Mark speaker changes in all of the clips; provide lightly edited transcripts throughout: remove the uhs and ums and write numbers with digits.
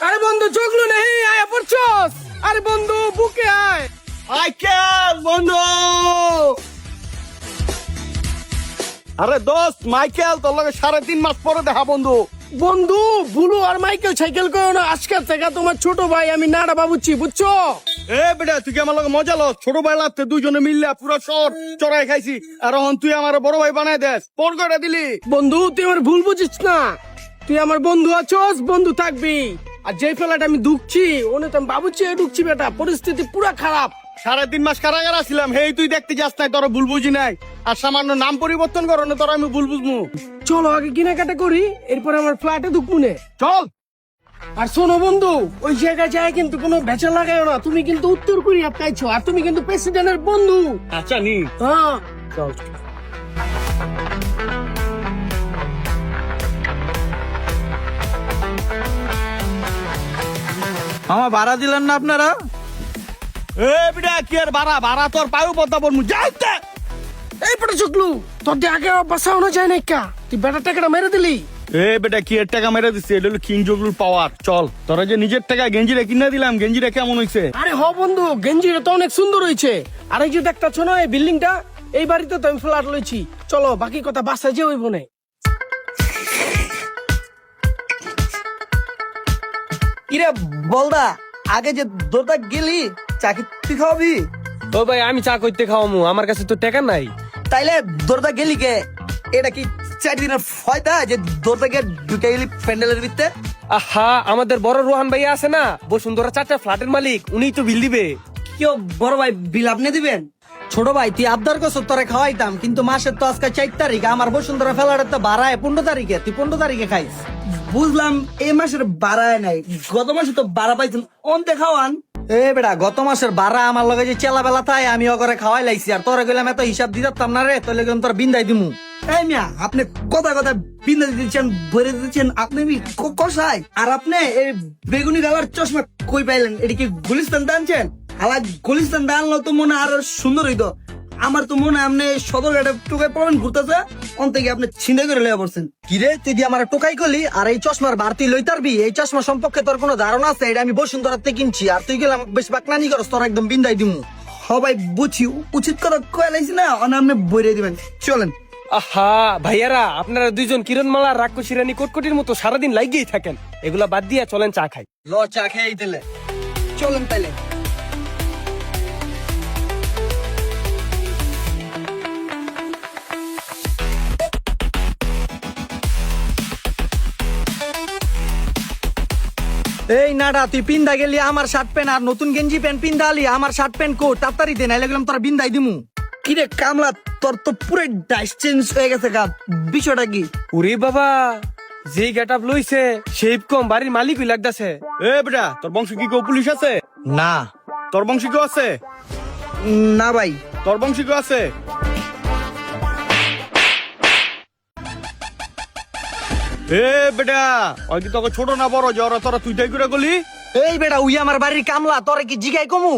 Speaker 1: আরে বন্ধু চোখলু নেই আয় পড়ছস। আরে বন্ধু বুকে আয়।
Speaker 2: মাইকেল বন্ধু, আরে দোস্ত মাইকেল তোর লগে 3.5 মাস পরে দেখা বন্ধু।
Speaker 1: বন্ধু বুলু আর মাইকেল সাইকেল করো না, আজকে থেকে তোমার ছোট ভাই আমি নাড়া বাবুচ্ছি বুঝছো।
Speaker 2: এ বেটা তুই কি আমার লগে মজা লো? ছোট ভাই লাগতে দুইজনে মিললে পুরো শহর চড়াই খাইছি, আর এখন তুই আমার বড় ভাই বানাই দেস, পর করে দিলি।
Speaker 1: বন্ধু তুই আমার ভুল বুঝিস না, তুই আমার বন্ধু আছোস, বন্ধু থাকবি। আর যে ফেলাটা আমি ঢুকছি ওনে তো আমি বাবুচ্ছি ঢুকছি বেটা, পরিস্থিতি পুরা খারাপ।
Speaker 2: 3.5 মাস কারাগার ছিলাম, হেই তুই দেখতে যাস নাই, তোর ভুল বুঝি নাই। আর সামান্য নাম পরিবর্তন করো না তোর আমি ভুল বুঝবো।
Speaker 1: চলো আগে কেনাকাটা করি, এরপর আমার ফ্ল্যাটে ঢুকবো নে।
Speaker 2: চল।
Speaker 1: আর শোনো বন্ধু, ওই জায়গায় যায় কিন্তু কোনো বেচা লাগায় না, তুমি কিন্তু উত্তর কোরিয়া চাইছো, আর তুমি কিন্তু প্রেসিডেন্টের বন্ধু।
Speaker 2: আচ্ছা নি
Speaker 1: হ্যাঁ
Speaker 2: চল।
Speaker 3: আমার ভাড়া দিলেন না আপনারা?
Speaker 2: এ বেটা কি আর ভাড়া, ভাড়া তোর পায়ু পদ্মা বলমু যাইতে।
Speaker 1: এই পড়ে চুকলু, তোর দিয়ে আগে বাসানো যায় না কা, তুই বেটা টাকাটা মেরে দিলি।
Speaker 2: এ বেটা কি এর টাকা মেরে দিচ্ছে, এটা হলো কিং জগলুর পাওয়ার। চল, তোরা যে নিজের টাকা গেঞ্জিটা কিনে দিলাম, গেঞ্জিটা কেমন হইছে?
Speaker 1: আরে হ বন্ধু, গেঞ্জিটা তো অনেক সুন্দর হয়েছে। আর এই যে দেখতাছ না এই বিল্ডিংটা, এই বাড়িতে তো আমি ফ্ল্যাট লইছি। চলো বাকি কথা বাসায় যে হইব না।
Speaker 3: কিরে বলদা, আগে যে দোরটা গেলি চাকরি তুই খাওয়াবি?
Speaker 1: ও ভাই আমি চা কইতে খাওয়ামু, আমার কাছে তো টাকা নাই।
Speaker 3: তাইলে দোরটা গেলি কে? এটা কি 4 দিনের ফয়দা যে দোরটা গিয়ে ঢুকে গেলি প্যান্ডেলের ভিতরে?
Speaker 1: আহা, আমাদের বড় রোহান ভাই আছে না, বসুন্ধরা 4টা ফ্ল্যাটের মালিক, উনিই তো বিল দিবে।
Speaker 3: কেউ বড় ভাই বিল আপনি দিবেন? ছোট ভাই তুই আবদার করছ তোরে খাওয়াইতাম, কিন্তু মাসের তো আজকে 4 তারিখ, আমার বসুন্ধরা ফেলার তো বাড়ায় 15 তারিখে, তুই 15 তারিখে খাইস। বুঝলাম এই মাসের বাড়ায় নাই, গত মাসে তো বাড়া পাইছেন, অন্তে খাওয়ান। এ বেটা গত মাসের বাড়া আমার লগে যে চেলা বেলা তাই আমি ওগরে খাওয়াই লাইছি, আর তোরে গেলাম এত হিসাব দিতাম না রে, তোলে গেলাম তোর বিন্দাই দিমু। এই মিয়া আপনি কথা কথা বিন্দা দিচ্ছেন, ভরে দিচ্ছেন, আপনি কষাই। আর আপনি এই বেগুনি কালার চশমা কই পাইলেন? এটা কি গুলিস্তান দানছেন? হালা গুলিস্তান দানলো তো মনে আরো সুন্দর হইতো। আমার তো মনে হয় আপনি সদরঘাটে টোকাই পাবেন ঘুরতেছে, অন্তে গিয়ে আপনি ছিন্দে করে লইয়া পড়ছেন। কিরে তুই দিয়ে আমার টোকাই করলি, আর এই চশমার বাড়তি লইতারবি? এই চশমা সম্পর্কে তোর কোনো ধারণা আছে? এটা আমি বসুন্ধরাতে কিনছি, আর তুই গেলাম বেশ বাকনানি করস, তোর একদম বিন্দাই দিমু। সবাই বুঝি উচিত কথা কয়ে লাইছি না, আপনি বইরে দিবেন। চলেন।
Speaker 1: আহা ভাইয়ারা, আপনারা দুইজন কিরণমালা রাক্ষসী রানী কোটকটির মতো সারাদিন লাগিয়েই থাকেন, এগুলা বাদ দিয়া চলেন চা খাই।
Speaker 3: ল চা খেয়ে দিলে চলেন তাইলে। এই নাডা তুই পিন্দা গেলি আমার শার্ট প্যান্ট আর নতুন গেঞ্জি প্যান্ট পিন্দা আলি, আমার শার্ট প্যান্ট কোট তাড়াতাড়ি দে, নাইলে গেলাম তোর বিন্দাই দিমু। কিরে কামলা, তোর তো পুরো ডাইস চেঞ্জ হয়ে গেছে গা, বিষয়টা কি?
Speaker 1: ওরে বাবা, যে গেট আপ লইছে সেই কম বাড়ির মালিকই লাগতাছে।
Speaker 2: এ বেটা তোর বংশ কি কেউ পুলিশ আছে?
Speaker 3: না
Speaker 2: তোর বংশ কেউ আছে?
Speaker 3: না ভাই।
Speaker 2: তোর বংশ কেউ আছে? এ বেটা ওই কি তোকে ছোট না বড়, যে ওরা তোরা তুই তাই করে গলি?
Speaker 3: এই বেটা উই আমার বাড়ির কামলা, তোরে কি জিগাই কমু?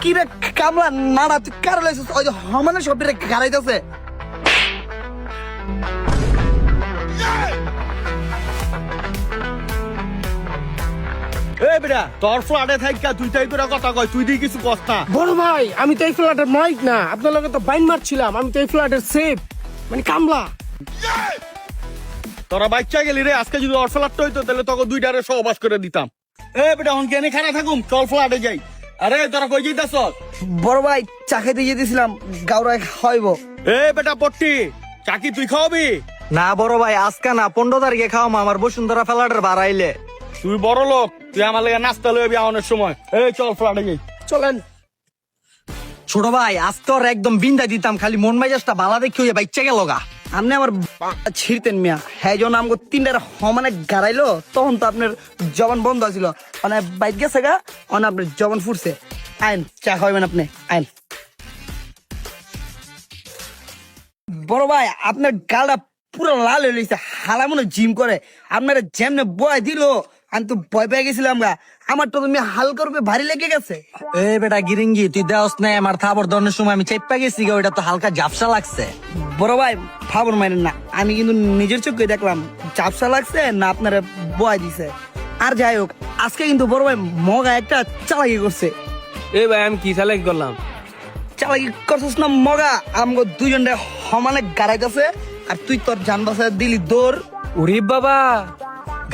Speaker 3: কিরে কামলা নাডা তুই কার লাইছিস? ওই যে হমানে সব গাড়াইতেছে।
Speaker 2: এ বেটা তোর ফ্ল্যাটে থাইকা তুই তাই করে কথা কয়, তুই দিয়ে কিছু কস না।
Speaker 1: বড় ভাই আমি তো এই ফ্ল্যাটের মালিক না, আপনার লগে তো বাইন মারছিলাম, আমি তো এই ফ্ল্যাটের সেফ মানে কামলা।
Speaker 2: তোরা বাচ্চা গেলি রে, আজকে যদি ওর ফ্ল্যাটটা হইতো তাহলে তোকে 2টারে সহবাস করে দিতাম। এ বেটা হন কেন খানা থাকুম, চল ফ্ল্যাটে যাই। আরে তোরা কই যাইতাছ?
Speaker 3: বড় ভাই চা খাইতে গিয়েছিলাম, গাউরায় খাওয়াইব।
Speaker 2: এ বেটা পট্টি চাকি তুই খাওয়াবি?
Speaker 3: না বড় ভাই আজকে না, 15 তারিখে খাওয়াম, আমার বসুন্ধরা ফেলাটের বাড়াইলে।
Speaker 2: তুই বড় লোক, তুই আমার লেগে নাস্তা লইবি আমাদের সময়। এই চল ফ্ল্যাটে যাই।
Speaker 1: চলেন।
Speaker 3: ছোট ভাই আজ তো আর একদম বিন্দা দিতাম, খালি মন মেজাজটা বালা দেখি হয়ে বাচ্চা গেল গা। আপনি আমার ছিড়তেন মিয়া, হ্যাঁ যখন আমাকে 3টার সমানে গাড়াইলো তখন তো আপনার জবান বন্ধ আছিল, মানে বাইক গেছে গা, অন আপনার জবান ফুটছে। আইন চা খাওয়াবেন আপনি, আইন। বড় ভাই আপনার গালটা পুরো লাল হয়ে গেছে, হালা মনে জিম করে। আপনার যেমনে বয় দিল আমি তো ভয় পেয়ে গেছিলাম গা, আমার তো তুমি হালকা রূপে ভারী লেগে গেছে। এ বেটা গিরিঙ্গি তুই দেওস নাই, আমার থাবর ধরনের সময় আমি চেপা গেছি গা, ওইটা তো হালকা ঝাপসা লাগছে। বড় ভাই ফাবর মারেন না, আমি কিন্তু নিজের চোখে দেখলাম ঝাপসা লাগছে না আপনারা বয় দিছে। আর যাই হোক, আজকে কিন্তু বড় ভাই মগা একটা চালাকি করছে।
Speaker 1: এই ভাই আমি কি চালাই করলাম?
Speaker 3: চালাকি করছিস না মগা, আমগো দুজনে সমানে গাড়াইতেছে আর তুই তোর জান বাঁচা দিলি দৌড়।
Speaker 1: ওরে বাবা,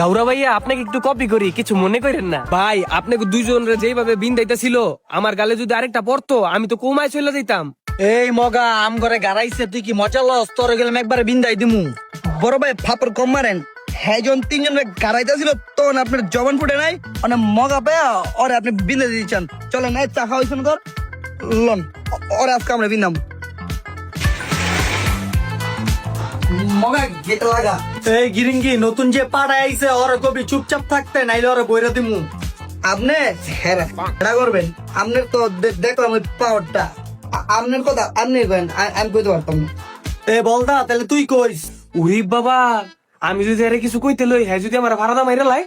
Speaker 1: গাউরা ভাইয়া আপনাকে একটু কপি করি, কিছু মনে করেন না ভাই। আপনাকে দুইজনের যেভাবে বিন্দাইতেছিল, আমার গালে যদি আরেকটা পড়তো আমি তো কমায় চলে যেতাম।
Speaker 3: এই মগা আম করে গাড়াইছে, তুই কি মজা লস? তোর গেলাম একবারে বিন্দাই দিমু। বড় ভাই ফাপড় কম মারেন, হ্যাঁ যখন তিনজন গাড়াইতেছিল তখন আপনার জবান ফুটে নাই, অনেক মগা পেয়া ওরে আপনি বিন্দা দিচ্ছেন। চলেন এই চা খাওয়াইছেন তোর লন, ওরে আজকে আমরা বিন্দাম। মগা গেট লাগা। এই গিরিঙ্গি নতুন যে পাড়া আইছে ওরে কবি চুপচাপ থাকতে, নাইলে ওরে বইরা দিমু। আপনি হেরা করবেন, আপনার তো দেখলাম ওই পাওয়ারটা, আপনার কথা আপনি কইন, আমি কইতে পারতাম না। এ বলদা তাহলে তুই কইস।
Speaker 1: ওরে বাবা, আমি যদি আরে কিছু কইতে লই, হ্যাঁ যদি আমার ভাড়া মাইরা লাই।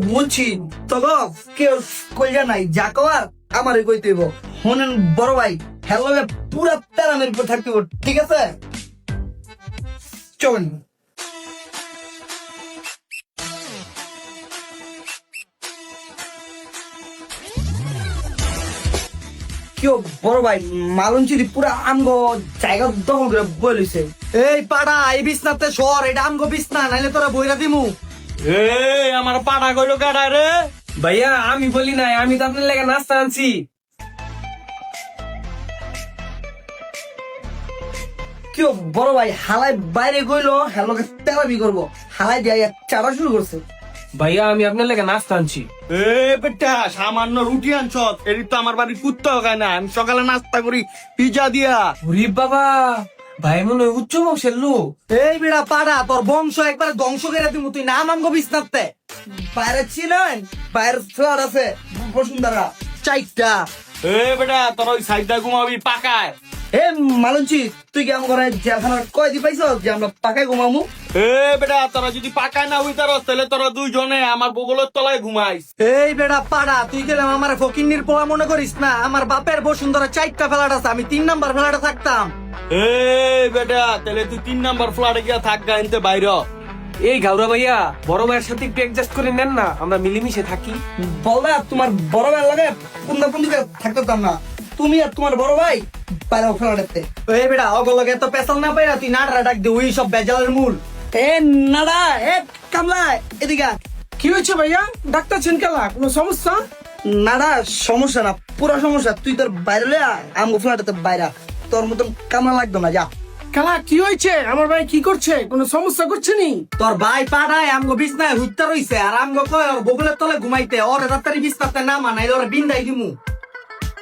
Speaker 3: বুঝছি তবে কেউ কইয়া নাই, যা কওয়ার আমারই কইতে হইব। শুনেন বড় ভাই, হ্যালো পুরা প্যারামের উপর থাকতে হইব, ঠিক আছে? চলেন। কেউ বড় ভাই মালন চিরি পুরা আমগো জায়গা দখল করে বলিছে। এই পাড়া এই বিছনাতে সর, এটা আমগো বিছনা, নাইলে তোরা বইরা দিমু।
Speaker 2: এই আমার পাটা কইলো কাটা রে।
Speaker 1: ভাইয়া আমি বলি নাই, আমি তো আপনার লেগে নাস্তা আনছি।
Speaker 3: কেউ বড় ভাই হালাই বাইরে গইলো, হ্যালোকে তেলাবি করবো, হালাই দিয়ে চারা শুরু করছে।
Speaker 1: ভাইয়া আমি আপনার লেগে নাস্তা আনছি।
Speaker 2: এ বেটা সামান্য রুটি আনছ, এটি তো আমার বাড়ির কুত্তাও খায় না। আমি সকালে নাস্তা করি পিজা দিয়া।
Speaker 1: ওরে বাবা, ভাই মনে হয় উচ্চ বংশের লোক।
Speaker 3: এই বেড়া পাড়া, তোর বংশ একবার ধ্বংস করে দিমু, তুই নাম আমগো বিছনাতে। বাইরে ছিলেন, বাইরে ফ্ল্যাট আছে বসুন্ধরা 4টা।
Speaker 2: এ বেটা তোর ওই সাইডটা ঘুমাবি পাকায়।
Speaker 3: এ মালঞ্চি, তুই কি আমার জেলখানার কয়দি পাইছ যে আমরা পাকায় ঘুমামু?
Speaker 2: এ বেটা তোরা যদি পাকায় না হইতারস তাহলে তোরা দুইজনে আমার বগলের তলায় ঘুমাইস।
Speaker 3: এই বেড়া পাড়া, তুই গেলাম আমার ফকিন্নির পোলা মনে করিস না। আমার বাপের বসুন্ধরা 4টা ফ্ল্যাট আছে, আমি 3 নাম্বার ফ্ল্যাটে থাকতাম।
Speaker 2: এই বেটা তাহলে তুই 3 নাম্বার ফ্ল্যাটে গিয়া থাক গা, এনতে বাইর।
Speaker 1: এই গাউরা ভাইয়া, বড় ভাইয়ের সাথে একটু অ্যাডজাস্ট করে নেন না, আমরা মিলেমিশে থাকি।
Speaker 3: বলদা তোমার বড় ভাই লাগে পুন্দা পুন্দি থাকতাম না, তুমি আর তোমার বড় ভাই বাইরে ফ্ল্যাটেতে। এই বেড়া অগলগে তো পেছাল না পাইরা তুই নাড়া ডাক দে, ওই সব বেজালের মূল। এ নাড়া, এ কামলা এদিকে আয়।
Speaker 1: কি হয়েছে ভাইয়া? ডাক্তার ছিনকালা, কোনো সমস্যা?
Speaker 3: নাড়া সমস্যা না, পুরো সমস্যা। তুই তোর বাইরে লয়ে আয়, আমগো ফ্ল্যাটেতে বাইরা, তোর মতন কামলা লাগতো না, যা।
Speaker 1: কালা কি হয়েছে? আমার ভাই কি করছে? কোনো সমস্যা করছে নি?
Speaker 3: তোর ভাই পাড়ায় আমগো বিছনায় হুইতা রইছে, আর আমগো কয় ওর বগলের তলে ঘুমাইতে, ওরে তাড়াতাড়ি বিছনাতে নামা, নাইলে ওরে বিন্দাই দিমু।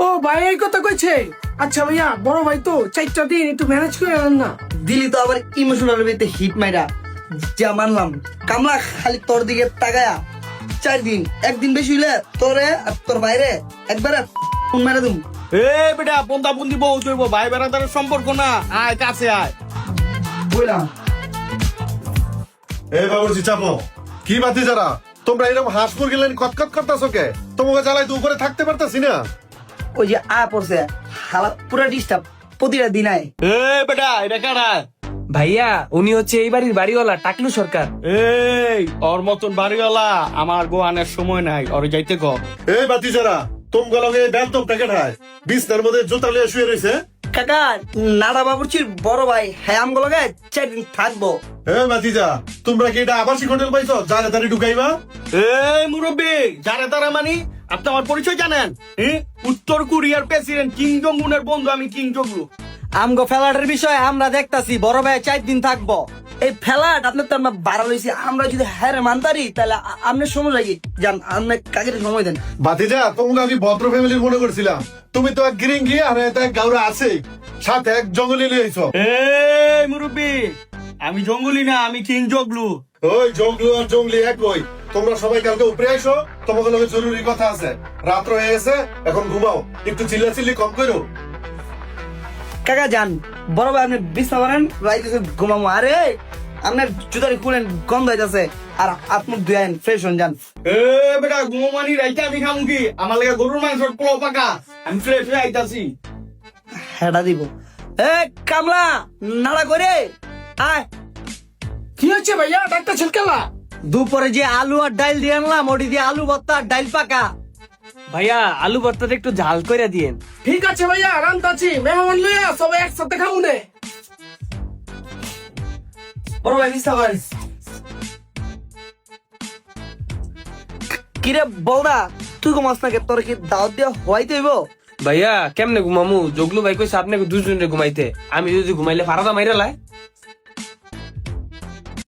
Speaker 1: ও ভাই এই কথা কইছে? আচ্ছা ভাইয়া, বড় ভাই তো 4টা দিন একটু ম্যানেজ করে আনেন না।
Speaker 3: দিলি তো আবার ইমোশনাল ভিতরে হিট মাইরা, যা মানলাম। কামলা খালি তোর দিকে তাকায়া 4 দিন, একদিন বেশি হইলে তোরে আর তোর বাইরে একবারে ফোন মারা দিম।
Speaker 2: এ বেটা পন্তা পুন্দি বউ চইব, ভাই বেড়াদারের সম্পর্ক না। আয় কাছে আয়।
Speaker 3: বললাম
Speaker 4: এই বাবুজি চাপো। কি বাতি যারা তোমরা এরকম হাঁস মুরগি লাইন কটকট করতেছো কে? তোমাকে জ্বালাই তো উপরে থাকতে পারতাছি না।
Speaker 3: ওই যে পড়ছে হালা পুরা ডিস্টার্ব প্রতিটা দিন আয়।
Speaker 2: এ বেটা এটা কারা?
Speaker 1: ভাইয়া উনি হচ্ছে এই বাড়ির বাড়িওয়ালা টাকলু সরকার।
Speaker 2: এই ওর মতন বাড়িওয়ালা আমার গোয়ানের সময় নাই, ওরে যাইতে ক।
Speaker 4: এই বাতি যারা তোমরা লগে বেলতম প্যাকেট হয় বিছনার মধ্যে জুতা লিয়ে শুয়ে রইছে।
Speaker 3: কাকা নাড়া বাবুর্চির বড় ভাই, হ্যাঁ আমগো লগে 4 দিন থাকবো।
Speaker 4: এই বাতিজা, তোমরা কি এটা আবাসিক হোটেল পাইছো যারে তারে ঢুকাইবা?
Speaker 2: এই মুরব্বী, যারা তারা মানি আপনি আমার পরিচয় জানেন? উত্তর কোরিয়ার প্রেসিডেন্ট কিং জং উনের বন্ধু আমি, কিং জং উন।
Speaker 3: আমগো ফ্ল্যাটের বিষয়ে আমরা দেখতাছি, বড় ভাই 4 দিন থাকবো। এই ফ্ল্যাট আপনার তো আমরা বাড়া লইছি, আমরা যদি হ্যারে মানতারি তাহলে আপনার সময় লাগি যান, আপনি কাকে সময় দেন।
Speaker 4: বাতিজা, তোমরা আমি ভদ্র ফ্যামিলির মনে করছিলাম, তুমি তো এক গিরিঙ্গি আর এক গাউরা আছে, সাথে এক জঙ্গলি লিয়েছো।
Speaker 2: এই মুরব্বী, আমি জঙ্গলি না, আমি কিং জগলু।
Speaker 4: ওই জঙ্গলু আর জঙ্গলি একই। তোমরা সবাই কালকে উপরে আইসো, তোমাকে লগে জরুরি কথা আছে। রাত্র হয়ে গেছে, এখন ঘুমাও, একটু চিল্লাচিল্লি কম করো।
Speaker 3: কাকা যান, বড় ভাই আপনি বিছনা বানান, রাইতেছে ঘুমামো। আরে আপনার জুতারি খুলেন, গন্ধ হইতাছে, আর আপনি ধুয়েন ফ্রেশ হন যান।
Speaker 2: এ বেটা ঘুমানি রাইতে আমি খামু কি? আমার লাগে গরুর মাংসের পোলাও পাকা, আমি ফ্রেশ হয়ে আইতাছি।
Speaker 3: হেডা দিব। এ কামলা নাড়া করে আয়।
Speaker 1: কি হচ্ছে ভাইয়া? ডাক্তার ছিনকালা।
Speaker 3: দুপুরে যে আলু আর ডাইল দিয়ে আনলাম ওটি দিয়ে আলু ভর্তা আর ডাইল পাকা।
Speaker 1: ভাইয়া আলু ভর্তাটা একটু ঝাল করে দিয়েন।
Speaker 5: ঠিক আছে ভাইয়া, রান্তাছি, মেহমান লইয়া সবাই একসাথে খাবো নে। বড় ভাই মিস্তা গাইস।
Speaker 3: কিরে বলদা, তুই ঘুমাস না কে? তোর কি দাওয়াত দিয়া হওয়াই দেব?
Speaker 1: ভাইয়া কেমনে ঘুমামু? জগলু ভাই কইছে আপনাকে দুজনে ঘুমাইতে, আমি যদি ঘুমাইলে ফারাদা মাইরা লাই।